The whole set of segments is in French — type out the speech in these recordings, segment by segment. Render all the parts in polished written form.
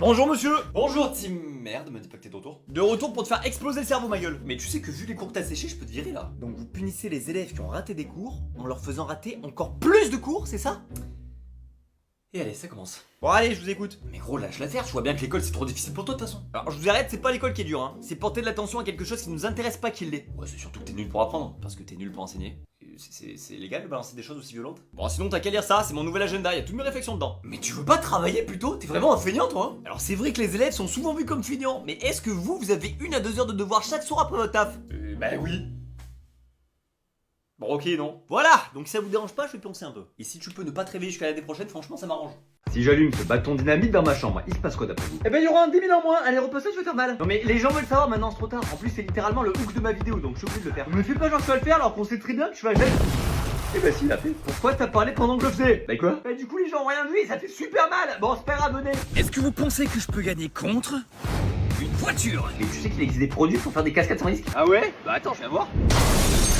Bonjour monsieur. Bonjour team merde, me dis pas que t'es de retour. De retour pour te faire exploser le cerveau ma gueule. Mais tu sais que vu les cours que t'as séchés, je peux te virer là. Donc vous punissez les élèves qui ont raté des cours en leur faisant rater encore plus de cours, c'est ça? Et allez, ça commence. Bon allez, je vous écoute. Mais gros, lâche l'affaire, je vois bien que l'école c'est trop difficile pour toi de toute façon. Alors je vous arrête, c'est pas l'école qui est dure, hein. C'est porter de l'attention à quelque chose qui nous intéresse pas qui l'est. Ouais, c'est surtout que t'es nul pour apprendre, parce que t'es nul pour enseigner. C'est légal de balancer des choses aussi violentes? Bon sinon t'as qu'à lire ça, c'est mon nouvel agenda, y a toutes mes réflexions dedans. Mais tu veux pas travailler plutôt? T'es vraiment un feignant toi hein? Alors c'est vrai que les élèves sont souvent vus comme feignants, mais est-ce que vous avez 1 à 2 heures de devoir chaque soir après votre taf? Bah oui. Bon ok non. Voilà, donc si ça vous dérange pas, je vais pioncer un peu. Et si tu peux ne pas te réveiller jusqu'à l'année prochaine, franchement ça m'arrange. Si j'allume ce bâton dynamite dans ma chambre, il se passe quoi d'après vous? Eh ben il y aura un 10 000 en moins, allez repasser, je vais faire mal. Non mais les gens veulent savoir maintenant, c'est trop tard. En plus c'est littéralement le hook de ma vidéo, donc je suis obligé de le faire. Me fais pas genre que tu vas le faire alors qu'on sait très bien que tu vas jamais. Eh ben si, il a fait. Pourquoi t'as parlé pendant que je le faisais? Bah quoi? Bah du coup les gens ont rien vu et ça fait super mal. Bon c'est pas grave, venez. Est-ce que vous pensez que je peux gagner contre une voiture? Mais tu sais qu'il existe des produits pour faire des cascades sans risque? Ah ouais? Bah attends, je vais voir.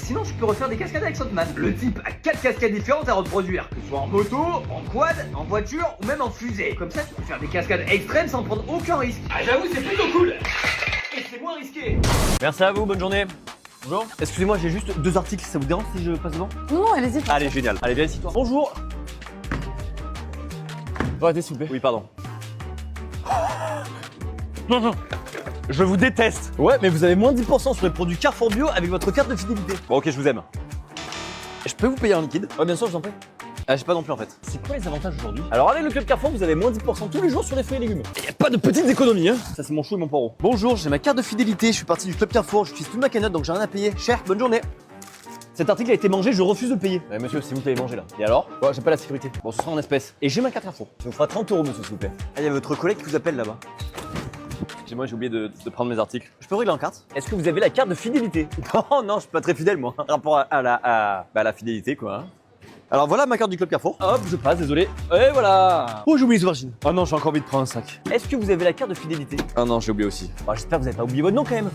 Sinon tu peux refaire des cascades avec Soundman. Le type a 4 cascades différentes à reproduire, que ce soit en moto, en quad, en voiture ou même en fusée. Comme ça tu peux faire des cascades extrêmes sans prendre aucun risque. Ah j'avoue c'est plutôt cool. Et c'est moins risqué. Merci à vous, bonne journée. Bonjour. Excusez-moi, j'ai juste 2 articles, ça vous dérange si je passe devant? Non, allez-y. Allez, génial. Allez, viens ici toi. Bonjour. Arrêtez s'il vous plaît. Oui, pardon. Non, non. Je vous déteste. Ouais, mais vous avez moins de 10% sur les produits Carrefour Bio avec votre carte de fidélité. Bon, ok, je vous aime. Je peux vous payer en liquide? Ouais, bien sûr, je vous en prie. Ah, j'ai pas non plus en fait. C'est quoi les avantages aujourd'hui? Alors avec le club Carrefour, vous avez moins 10% tous les jours sur les fruits et légumes. Et y a pas de petites économies, hein. Ça c'est mon chou et mon poireau. Bonjour, j'ai ma carte de fidélité, je suis parti du club Carrefour, j'utilise toute ma cagnotte donc j'ai rien à payer. Cher, bonne journée. Cet article a été mangé, je refuse de payer. Monsieur, c'est vous qui l'avez mangé là. Et alors? Ouais, j'ai pas la sécurité. Bon, ce sera en espèces. Et j'ai ma carte Carrefour. Ça vous fera 30 €, monsieur, s'il vous plaît. Ah, il y a votre collègue qui vous appelle là-bas. Excusez-moi, j'ai oublié de prendre mes articles. Je peux régler en carte? Est-ce que vous avez la carte de fidélité? Non, non, je suis pas très fidèle moi. Rapport à la fidélité quoi. Hein. Alors voilà ma carte du club Carrefour. Hop, je passe, désolé. Et voilà. Oh, j'ai oublié les aubergines. Oh non, j'ai encore envie de prendre un sac. Est-ce que vous avez la carte de fidélité? Ah non, j'ai oublié aussi. Bah, j'espère que vous avez pas oublié votre nom quand même.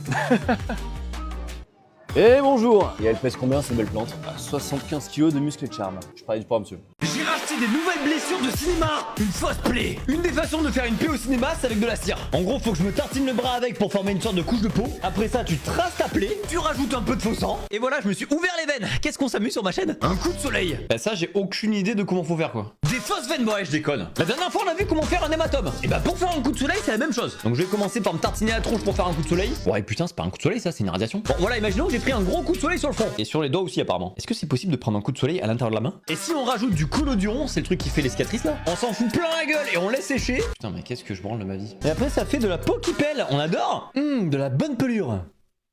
Et bonjour. Et elle pèse combien ces belles plantes? 75 kg de muscles et de charme. Je parie du poids, monsieur. J'ai racheté des nouvelles blessures de cinéma. Une fausse plaie. Une des façons de faire une plaie au cinéma, c'est avec de la cire. En gros, faut que je me tartine le bras avec pour former une sorte de couche de peau. Après ça, tu traces ta plaie, tu rajoutes un peu de faux sang. Et voilà, je me suis ouvert les veines. Qu'est-ce qu'on s'amuse sur ma chaîne? Un coup de soleil. Bah ça, j'ai aucune idée de comment faut faire quoi. Des fausses veines, ouais, je déconne. La dernière fois, on a vu comment faire un hématome. Et bah, pour faire un coup de soleil, c'est la même chose. Donc, je vais commencer par me tartiner la tronche pour faire un coup de soleil. Ouais, putain, c'est pas un coup de soleil, ça, c'est une radiation. Bon, voilà, imaginons que j'ai pris un gros coup de soleil sur le front. Et sur les doigts aussi apparemment. Est-ce que c'est possible de prendre un coup de soleil à l'intérieur de la main? Et si on rajoute du collodion, c'est le truc qui fait les cicatrices là, on s'en fout plein la gueule et on laisse sécher. Putain, mais qu'est-ce que je branle de ma vie? Et après, ça fait de la peau qui pèle. On adore. De la bonne pelure.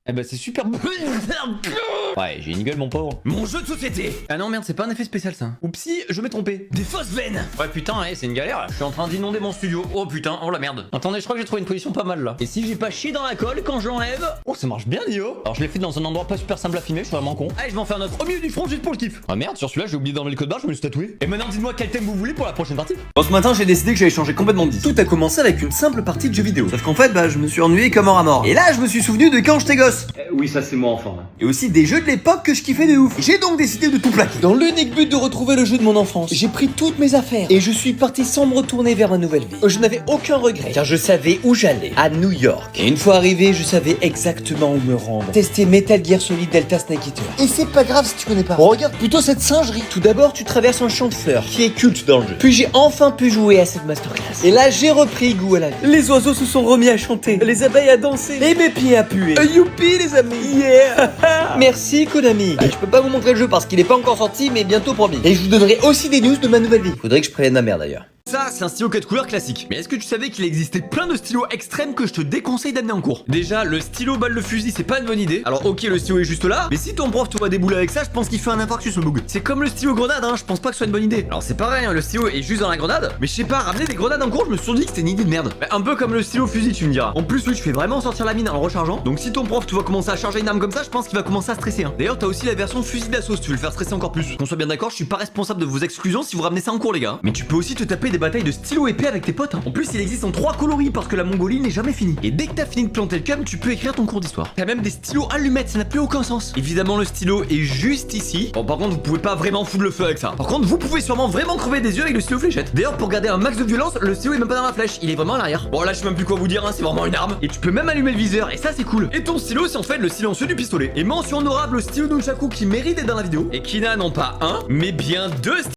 Eh bah c'est super bon. Ouais, j'ai une gueule mon pauvre. Mon jeu de société. Ah non merde, c'est pas un effet spécial ça. Oupsie, je m'ai trompé. Des fausses veines. Ouais putain, c'est une galère. Je suis en train d'inonder mon studio. Oh putain, oh la merde. Attendez, je crois que j'ai trouvé une position pas mal là. Et si j'ai pas chié dans la colle quand je l'enlève? Oh ça marche bien Dio. Alors je l'ai fait dans un endroit pas super simple à filmer, je suis vraiment con. Allez, je vais en faire un autre au milieu du front juste pour le kiff. Ah merde, sur celui-là j'ai oublié d'enlever le code barre, je me le suis tatoué. Et maintenant dites-moi quel thème vous voulez pour la prochaine partie. Bon, ce matin j'ai décidé que j'allais changer complètement de vie. Tout a commencé avec une simple partie de jeux vidéo. Sauf qu'en fait, je me suis ennuyé comme mort à mort. Et là, je me suis souvenu de quand j'étais gosse. Oui, ça c'est moi enfant. Et aussi des jeux de l'époque que je kiffais de ouf. J'ai donc décidé de tout plaquer. Dans l'unique but de retrouver le jeu de mon enfance, j'ai pris toutes mes affaires et je suis parti sans me retourner vers ma nouvelle vie. Je n'avais aucun regret car je savais où j'allais, à New York. Et une fois arrivé, je savais exactement où me rendre. Tester Metal Gear Solid Delta Snake Eater. Et c'est pas grave si tu connais pas. Regarde plutôt cette singerie. Tout d'abord, tu traverses un champ de fleurs qui est culte dans le jeu. Puis j'ai enfin pu jouer à cette masterclass. Et là, j'ai repris goût à la vie. Les oiseaux se sont remis à chanter, les abeilles à danser et mes pieds à puer. Youpi les amis. Yeah. Merci Konami. Je peux pas vous montrer le jeu parce qu'il est pas encore sorti, mais bientôt promis. Et je vous donnerai aussi des news de ma nouvelle vie. Faudrait que je prévienne ma mère d'ailleurs. Ça, c'est un stylo 4 couleurs classique. Mais est-ce que tu savais qu'il existait plein de stylos extrêmes que je te déconseille d'amener en cours? Déjà, le stylo balle de fusil, c'est pas une bonne idée. Alors ok, le stylo est juste là, mais si ton prof te voit débouler avec ça, je pense qu'il fait un infarctus au bug. C'est comme le stylo grenade, je pense pas que ce soit une bonne idée. Alors c'est pareil, le stylo est juste dans la grenade, mais je sais pas, ramener des grenades en cours, je me suis dit que c'était une idée de merde. Bah, un peu comme le stylo fusil, tu me diras. En plus, oui, tu fais vraiment sortir la mine en le rechargeant. Donc si ton prof te voit commencer à charger une arme comme ça, je pense qu'il va commencer à stresser. D'ailleurs, t'as aussi la version fusil d'assaut si tu veux le faire stresser encore plus. Qu'on soit bien d'accord, je suis pas responsable de vos exclusions si vous ramenez ça en cours, les gars. Mais tu peux aussi te taper des batailles de stylo épais avec tes potes. Hein. En plus, il existe en 3 coloris parce que la Mongolie n'est jamais finie. Et dès que t'as fini de planter le cum, tu peux écrire ton cours d'histoire. T'as même des stylos allumettes, ça n'a plus aucun sens. Évidemment, le stylo est juste ici. Bon, par contre, vous pouvez pas vraiment foutre le feu avec ça. Par contre, vous pouvez sûrement vraiment crever des yeux avec le stylo fléchette. D'ailleurs, pour garder un max de violence, le stylo est même pas dans la flèche, il est vraiment à l'arrière. Bon, là, je sais même plus quoi vous dire, hein, c'est vraiment une arme. Et tu peux même allumer le viseur, et ça, c'est cool. Et ton stylo, c'est en fait le silencieux du pistolet. Et mention honorable au stylo Nunchaku qui mérite d'être dans la vidéo et qui n'a non pas un, mais bien 2 stylos.